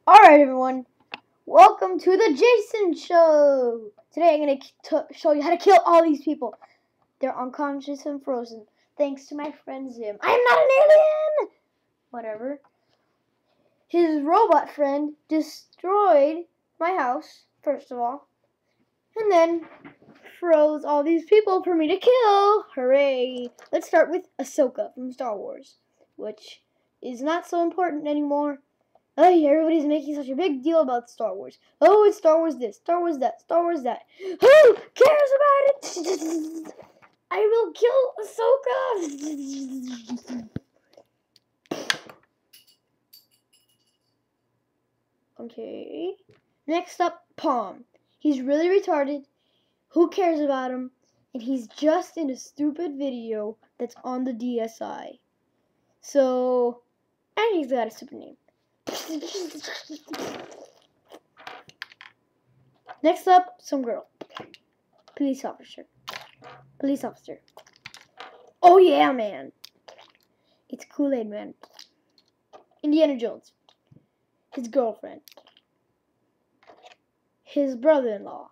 Alright, everyone. Welcome to the Jason Show. Today I'm going to show you how to kill all these people. They're unconscious and frozen. Thanks to my friend Zim. I am not an alien! Whatever. His robot friend destroyed my house, first of all. And then froze all these people for me to kill. Hooray! Let's start with Ahsoka from Star Wars, which is not so important anymore. Oh, everybody's making such a big deal about Star Wars. Oh, it's Star Wars this, Star Wars that, Star Wars that. Who cares about it? I will kill Ahsoka. Okay. Next up, Palm. He's really retarded. Who cares about him? And he's just in a stupid video that's on the DSI. So, and he's got a stupid name. Next up, some girl. Police officer. Police officer. Oh yeah, man. It's Kool-Aid Man. Indiana Jones. His girlfriend. His brother-in-law.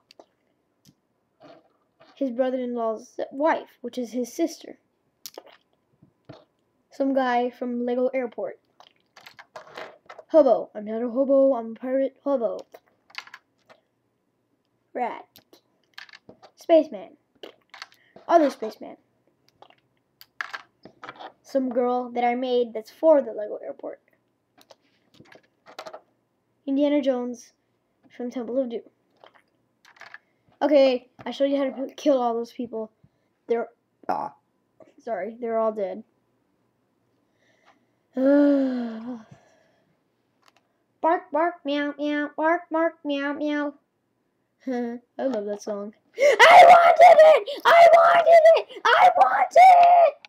His brother-in-law's wife, which is his sister. Some guy from Lego Airport. Hobo. I'm not a hobo, I'm a pirate hobo. Rat. Spaceman. Other spaceman. Some girl that I made that's for the Lego Airport. Indiana Jones from Temple of Doom. Okay, I showed you how to kill all those people. They're all dead. Bark, bark, meow, meow. Bark, bark, meow, meow. I love that song. I wanted it! I wanted it! I want it!